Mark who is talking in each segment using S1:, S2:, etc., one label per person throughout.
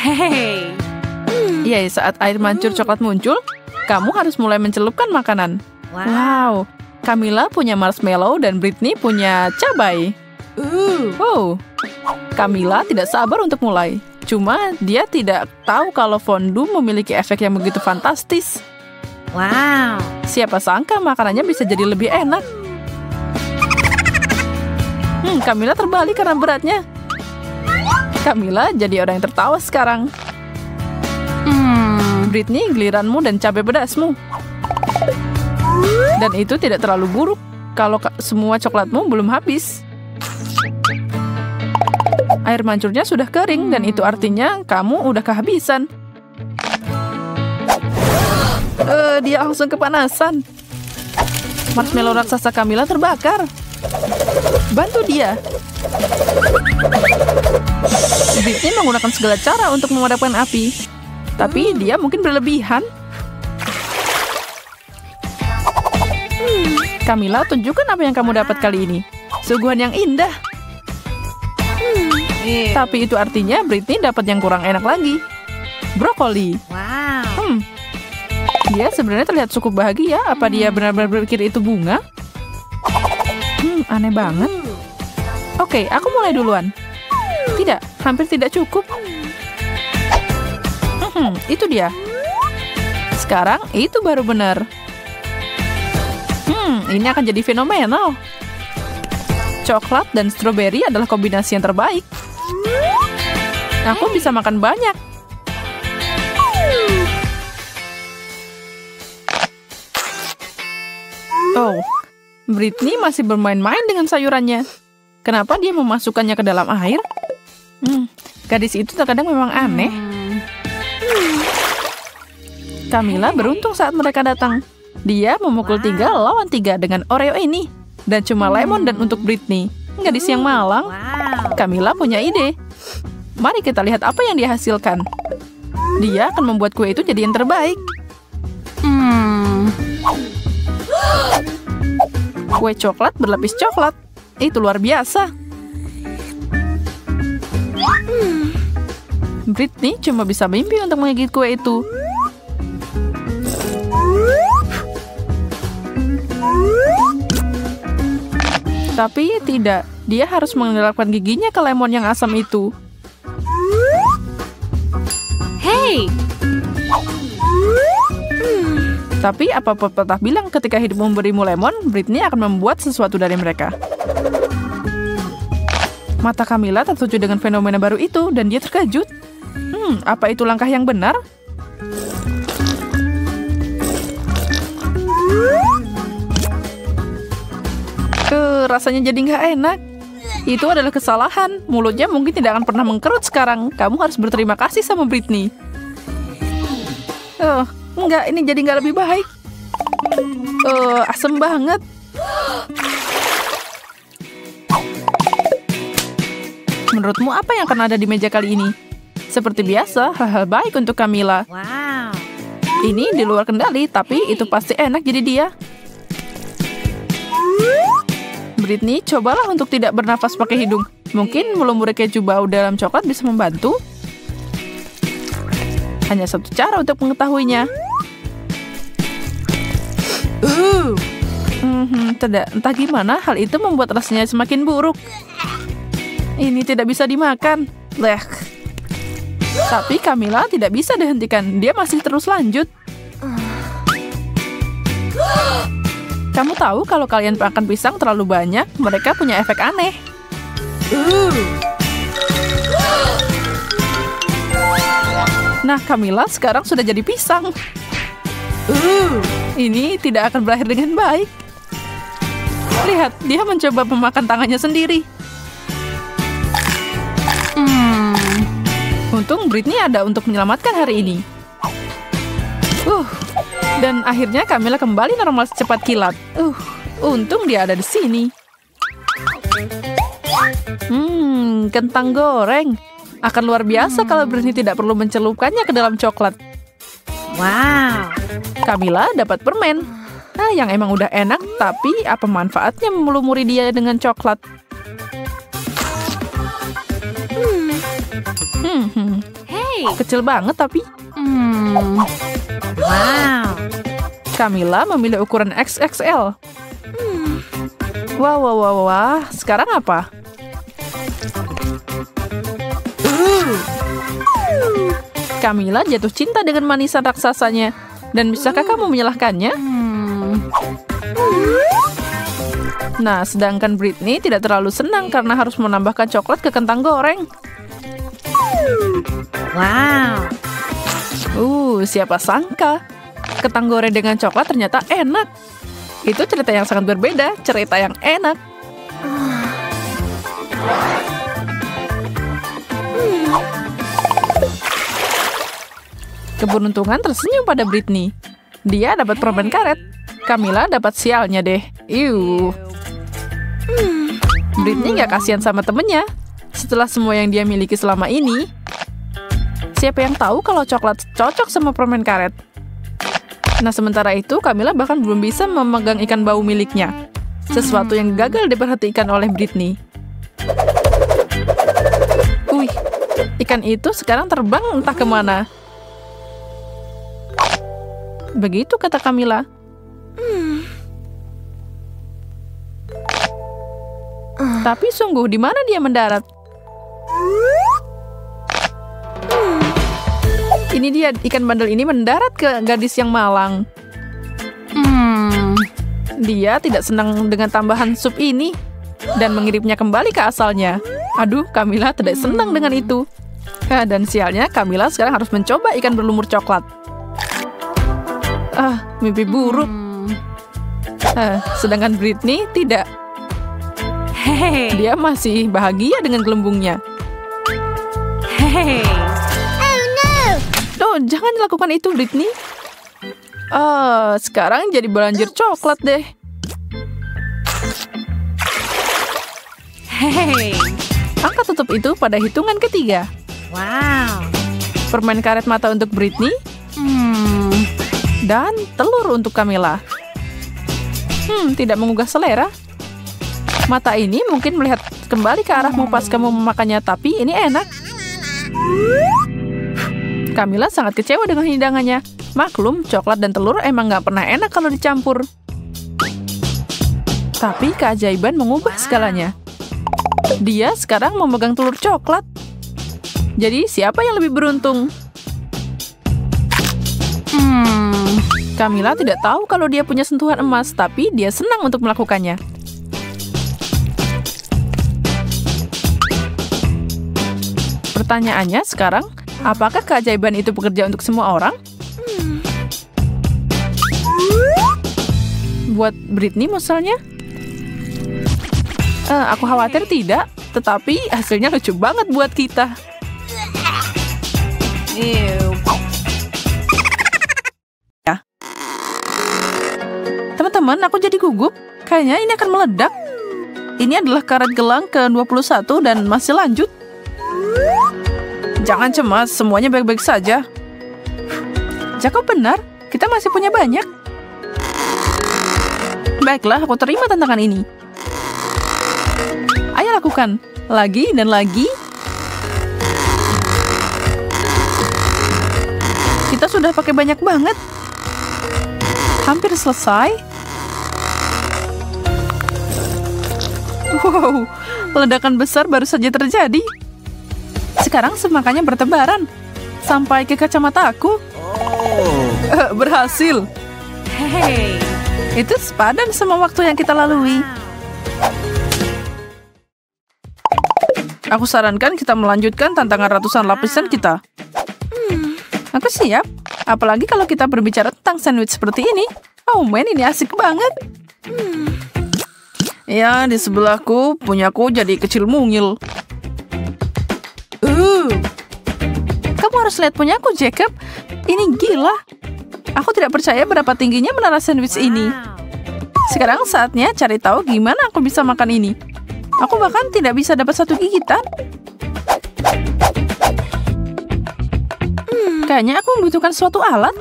S1: Hey.
S2: Iya, saat air mancur coklat muncul, kamu harus mulai mencelupkan makanan. Wow, Camilla punya marshmallow dan Britney punya cabai. Wow, Camilla tidak sabar untuk mulai. Cuma dia tidak tahu kalau fondue memiliki efek yang begitu fantastis.
S1: Wow.
S2: Siapa sangka makanannya bisa jadi lebih enak. Camilla terbalik karena beratnya. Camilla jadi orang yang tertawa sekarang. Britney, giliranmu dan cabai pedasmu. Dan itu tidak terlalu buruk kalau semua coklatmu belum habis. Air mancurnya sudah kering dan itu artinya kamu udah kehabisan. Dia langsung kepanasan. Marshmallow raksasa Camilla terbakar. Bantu dia. Britney menggunakan segala cara untuk memadamkan api. Tapi dia mungkin berlebihan. Camilla, tunjukkan apa yang kamu dapat kali ini. Suguhan yang indah. Tapi itu artinya Britney dapat yang kurang enak lagi. Brokoli.
S1: Wow.
S2: Dia sebenarnya terlihat cukup bahagia. Apa dia benar-benar berpikir itu bunga? Aneh banget. Oke, aku mulai duluan. Tidak, hampir tidak cukup. Itu dia. Sekarang itu baru benar. Ini akan jadi fenomenal. Coklat dan stroberi adalah kombinasi yang terbaik. Aku bisa makan banyak. Oh, Britney masih bermain-main dengan sayurannya. Kenapa dia memasukkannya ke dalam air? Gadis itu terkadang memang aneh. Camilla beruntung saat mereka datang. Dia memukul 3 lawan 3 dengan Oreo ini. Dan cuma lemon dan untuk Britney. Gadis yang malang. Camilla punya ide. Mari kita lihat apa yang dia hasilkan. Dia akan membuat kue itu jadi yang terbaik. Kue coklat berlapis coklat. Itu luar biasa. Britney cuma bisa mimpi untuk menggigit kue itu. Tapi tidak, dia harus mengendalikan giginya ke lemon yang asam itu.
S1: Hey.
S2: Tapi apa pepatah bilang ketika hidup memberimu lemon, Britney akan membuat sesuatu dari mereka. Mata Camilla tertuju dengan fenomena baru itu dan dia terkejut. Apa itu langkah yang benar? Rasanya jadi nggak enak. Itu adalah kesalahan. Mulutnya mungkin tidak akan pernah mengkerut sekarang. Kamu harus berterima kasih sama Britney. Enggak, ini jadi nggak lebih baik. Asem banget. Menurutmu apa yang akan ada di meja kali ini? Seperti biasa, hal-hal baik untuk Camilla.
S1: Wow.
S2: Ini di luar kendali, tapi itu pasti enak jadi dia. Britney, cobalah untuk tidak bernafas pakai hidung. Mungkin melumuri keju bau dalam coklat bisa membantu. Hanya satu cara untuk mengetahuinya. Tidak, entah gimana hal itu membuat rasanya semakin buruk. Ini tidak bisa dimakan. Blech. Tapi Camilla tidak bisa dihentikan. Dia masih terus lanjut. Kamu tahu kalau kalian makan pisang terlalu banyak, mereka punya efek aneh. Nah, Camilla sekarang sudah jadi pisang. Ini tidak akan berakhir dengan baik. Lihat, dia mencoba memakan tangannya sendiri. Untung Britney ada untuk menyelamatkan hari ini. Dan akhirnya Camilla kembali normal secepat kilat. Untung dia ada di sini. Kentang goreng. Akan luar biasa kalau Britney tidak perlu mencelupkannya ke dalam coklat.
S1: Wow.
S2: Camilla dapat permen. Yang emang udah enak, tapi apa manfaatnya melumuri dia dengan coklat?
S1: Hey.
S2: Kecil banget tapi.
S1: Wow.
S2: Camilla memilih ukuran XXL. Wah. Sekarang apa? Camilla jatuh cinta dengan manisan raksasanya. Dan bisakah kamu menyalahkannya? Nah, sedangkan Britney tidak terlalu senang karena harus menambahkan coklat ke kentang goreng.
S1: Wow.
S2: Siapa sangka? Kentang goreng dengan coklat ternyata enak. Itu cerita yang sangat berbeda, cerita yang enak. Keberuntungan tersenyum pada Britney. Dia dapat permen karet. Camilla dapat sialnya deh. Britney nggak kasihan sama temennya. Setelah semua yang dia miliki selama ini, siapa yang tahu kalau coklat cocok sama permen karet? Nah, sementara itu Camilla bahkan belum bisa memegang ikan bau miliknya. Sesuatu yang gagal diperhatikan oleh Britney. Ikan itu sekarang terbang entah kemana. Begitu kata Camilla. Tapi sungguh, di mana dia mendarat? Ini dia, ikan bandel ini mendarat ke gadis yang malang. Dia tidak senang dengan tambahan sup ini dan mengirimnya kembali ke asalnya. Aduh, Camilla tidak senang dengan itu. Dan sialnya, Camilla sekarang harus mencoba ikan berlumur coklat. Mimpi buruk. Sedangkan Britney tidak. Dia masih bahagia dengan gelembungnya. Jangan lakukan itu, Britney. Sekarang jadi banjir coklat deh. Angkat tutup itu pada hitungan ketiga.
S1: Wow.
S2: Permen karet mata untuk Britney. Dan telur untuk Camilla. Tidak menggugah selera. Mata ini mungkin melihat kembali ke arahmu pas kamu memakannya, tapi ini enak. Camilla sangat kecewa dengan hidangannya. Maklum, coklat dan telur emang nggak pernah enak kalau dicampur. Tapi keajaiban mengubah segalanya. Dia sekarang memegang telur coklat. Jadi siapa yang lebih beruntung? Camilla tidak tahu kalau dia punya sentuhan emas, tapi dia senang untuk melakukannya. Pertanyaannya sekarang, apakah keajaiban itu bekerja untuk semua orang? Buat Britney misalnya? Aku khawatir tidak, tetapi hasilnya lucu banget buat kita. Teman-teman, aku jadi gugup. Kayaknya ini akan meledak. Ini adalah karet gelang ke-21 dan masih lanjut. Jangan cemas, semuanya baik-baik saja. Jacob benar, kita masih punya banyak. Baiklah, aku terima tantangan ini. Ayo lakukan. Lagi dan lagi. Kita sudah pakai banyak banget. Hampir selesai. Wow, ledakan besar baru saja terjadi. Sekarang semakannya bertebaran. Sampai ke kacamataku. Berhasil. Itu sepadan sama waktu yang kita lalui. Aku sarankan kita melanjutkan tantangan ratusan lapisan kita. Aku siap. Apalagi kalau kita berbicara tentang sandwich seperti ini. Oh man, ini asik banget. Ya, di sebelahku, punyaku jadi kecil mungil. Kamu harus lihat punyaku, Jacob. Ini gila. Aku tidak percaya berapa tingginya menara sandwich ini. Sekarang saatnya cari tahu gimana aku bisa makan ini. Aku bahkan tidak bisa dapat satu gigitan. Kayaknya aku membutuhkan suatu alat.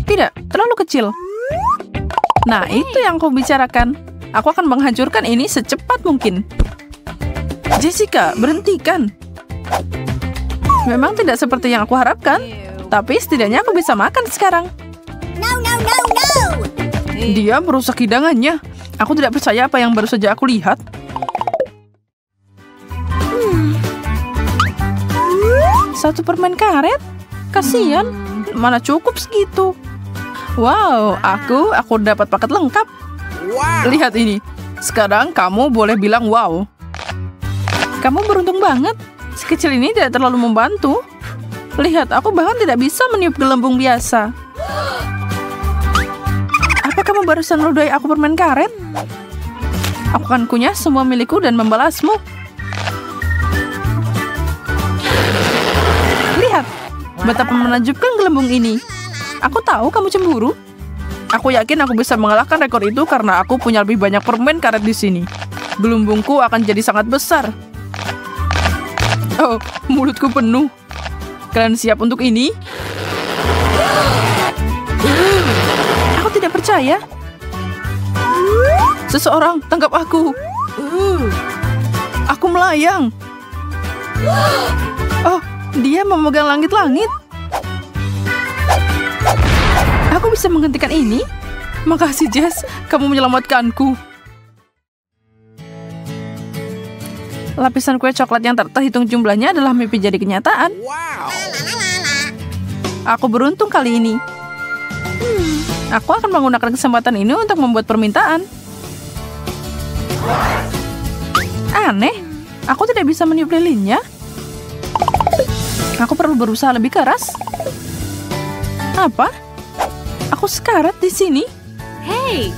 S2: Tidak, terlalu kecil. Nah, itu yang aku bicarakan. Aku akan menghancurkan ini secepat mungkin. Jessica, berhentikan. Memang tidak seperti yang aku harapkan, tapi setidaknya aku bisa makan sekarang. Dia merusak hidangannya. Aku tidak percaya apa yang baru saja aku lihat. Satu permen karet? Kasian, mana cukup segitu. Wow, aku dapat paket lengkap. Lihat ini. Sekarang kamu boleh bilang wow. Kamu beruntung banget. Sekecil ini tidak terlalu membantu. Lihat, aku bahkan tidak bisa meniup gelembung biasa. Apa kamu barusan meludahi aku permen karet? Aku akan kunyah semua milikku dan membalasmu. Lihat, betapa menakjubkan gelembung ini. Aku tahu kamu cemburu. Aku yakin aku bisa mengalahkan rekor itu karena aku punya lebih banyak permen karet di sini. Gelembungku akan jadi sangat besar. Oh, mulutku penuh. Kalian siap untuk ini? Aku tidak percaya. Seseorang tangkap aku. Aku melayang. Oh, dia memegang langit-langit. Aku bisa menghentikan ini? Makasih, Jess. Kamu menyelamatkanku. Lapisan kue coklat yang terhitung jumlahnya adalah mimpi jadi kenyataan. Aku beruntung kali ini. Aku akan menggunakan kesempatan ini untuk membuat permintaan. Aneh, aku tidak bisa meniup lilinnya. Aku perlu berusaha lebih keras. Apa? Aku sekarat di sini.
S1: Hey.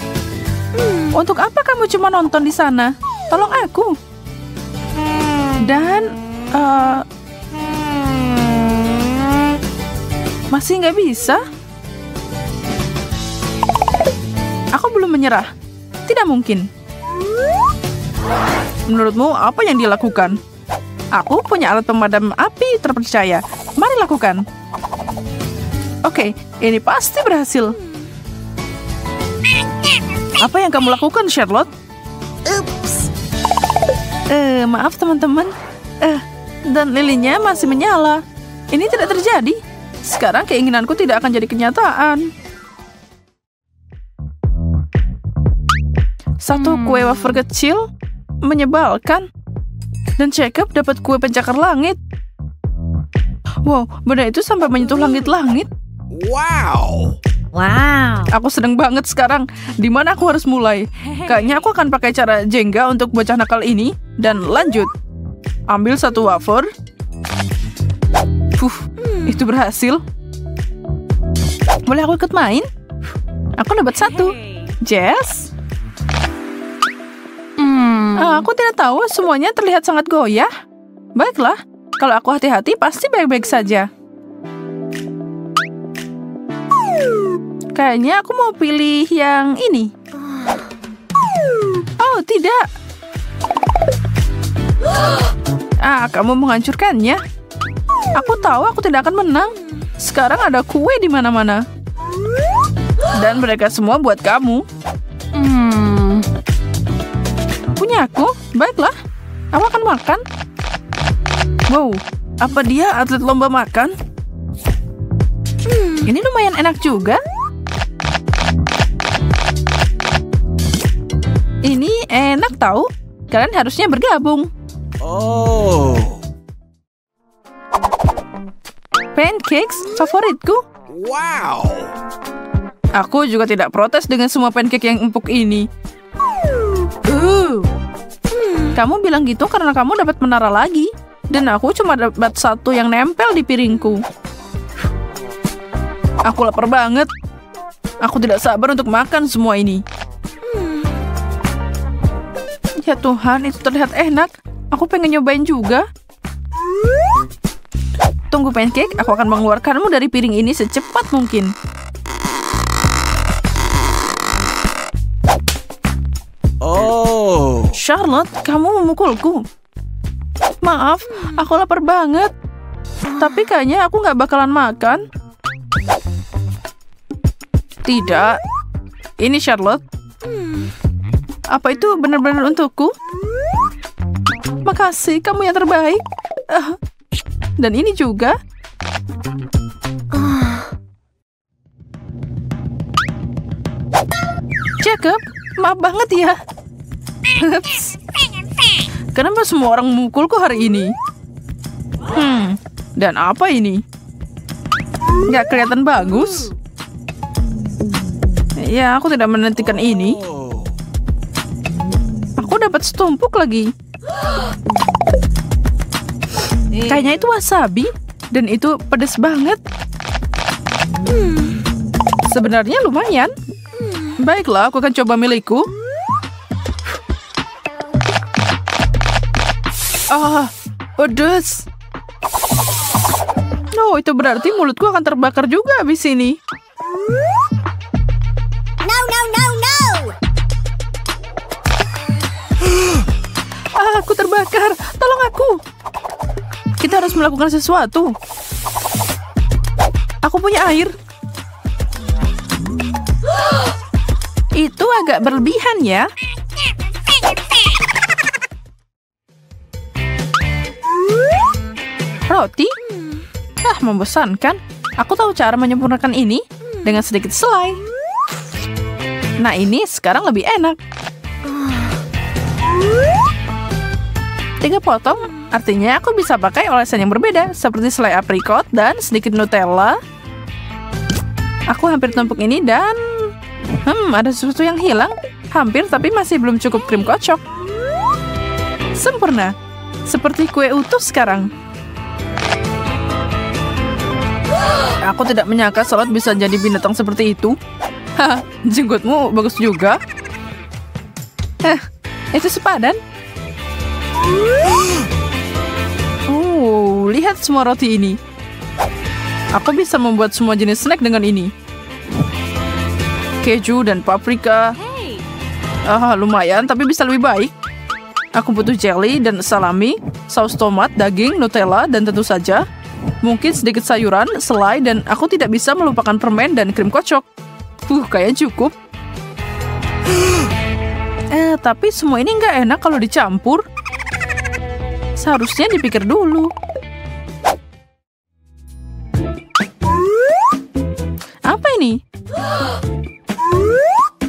S2: Untuk apa kamu cuma nonton di sana? Tolong aku. Dan masih nggak bisa. Aku belum menyerah. Tidak mungkin. Menurutmu apa yang dia lakukan? Aku punya alat pemadam api terpercaya. Mari lakukan. Oke, ini pasti berhasil. Apa yang kamu lakukan, Charlotte? Maaf teman-teman. Dan lilinnya masih menyala. Ini tidak terjadi. Sekarang keinginanku tidak akan jadi kenyataan. Satu kue wafer kecil menyebalkan. Dan Jacob dapat kue pencakar langit. Wow, benda itu sampai menyentuh langit-langit.
S3: Wow.
S2: Aku sedang banget sekarang. Di mana aku harus mulai? Kayaknya aku akan pakai cara Jenga untuk bocah nakal ini. Dan lanjut. Ambil satu wafer. Itu berhasil. Boleh aku ikut main? Aku dapat satu. Jess? Aku tidak tahu, semuanya terlihat sangat goyah. Baiklah, kalau aku hati-hati pasti baik-baik saja. Kayaknya aku mau pilih yang ini. Oh, tidak. Kamu menghancurkannya. Aku tahu aku tidak akan menang. Sekarang ada kue di mana-mana. Dan mereka semua buat kamu. Punya aku? Baiklah. Aku akan makan. Wow, apa dia atlet lomba makan? Ini lumayan enak juga. Ini enak tahu. Kalian harusnya bergabung.
S3: Oh.
S2: Pancakes favoritku.
S3: Wow.
S2: Aku juga tidak protes dengan semua pancake yang empuk ini. Kamu bilang gitu karena kamu dapat menara lagi. Dan aku cuma dapat satu yang nempel di piringku. Aku lapar banget. Aku tidak sabar untuk makan semua ini. Ya Tuhan, itu terlihat enak. Aku pengen nyobain juga. Tunggu pancake, aku akan mengeluarkanmu dari piring ini secepat mungkin.
S3: Oh.
S2: Charlotte, kamu memukulku. Maaf, aku lapar banget. Tapi kayaknya aku nggak bakalan makan. Tidak. Ini Charlotte. Apa itu benar-benar untukku? Makasih, kamu yang terbaik. Dan ini juga. Cakep. Maaf banget ya. Ups. Kenapa semua orang memukulku hari ini? Dan apa ini? Nggak kelihatan bagus. Ya, aku tidak menantikan ini.
S3: Oh.
S2: Aku dapat setumpuk lagi. Kayaknya itu wasabi. Dan itu pedas banget. Sebenarnya lumayan. Baiklah, aku akan coba milikku. Pedas. Oh, itu berarti mulutku akan terbakar juga habis ini.
S1: No, no, no, no!
S2: Aku terbakar. Tolong aku. Kita harus melakukan sesuatu. Aku punya air. Itu agak berlebihan ya. Roti? Membosankan. Aku tahu cara menyempurnakan ini dengan sedikit selai. Nah, ini sekarang lebih enak. 3 potong, artinya aku bisa pakai olesan yang berbeda, seperti selai aprikot dan sedikit Nutella. Aku hampir tumpuk ini dan... ada sesuatu yang hilang. Hampir, tapi masih belum cukup krim kocok. Sempurna. Seperti kue utuh sekarang. Aku tidak menyangka salad bisa jadi binatang seperti itu. Jenggotmu bagus juga. Itu sepadan. Lihat semua roti ini. Aku bisa membuat semua jenis snack dengan ini. Keju dan paprika. Lumayan, tapi bisa lebih baik. Aku butuh jelly dan salami, saus tomat, daging, Nutella, dan tentu saja mungkin sedikit sayuran, selai, dan aku tidak bisa melupakan permen dan krim kocok. Kayaknya cukup. Tapi semua ini nggak enak kalau dicampur. Seharusnya dipikir dulu. Apa ini?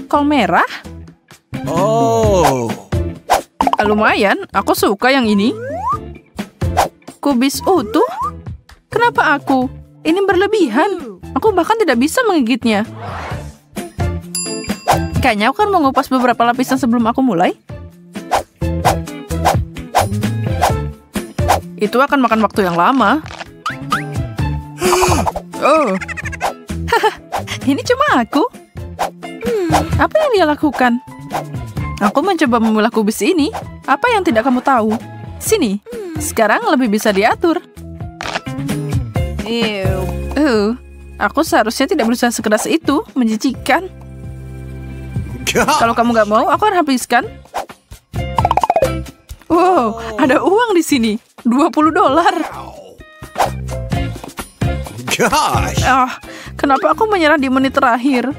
S2: Kol merah?
S3: Oh.
S2: Lumayan, aku suka yang ini. Kubis utuh? Kenapa aku? Ini berlebihan. Aku bahkan tidak bisa menggigitnya. Kayaknya aku akan mengupas beberapa lapisan sebelum aku mulai. Itu akan makan waktu yang lama. Ini cuma aku. Apa yang dia lakukan? Aku mencoba memilah kubis ini. Apa yang tidak kamu tahu? Sini. Sekarang lebih bisa diatur. Aku seharusnya tidak berusaha sekeras itu. Menjijikan. Kalau kamu nggak mau, aku akan habiskan. Wow, ada uang di sini. $20.
S3: Gosh.
S2: Kenapa aku menyerah di menit terakhir?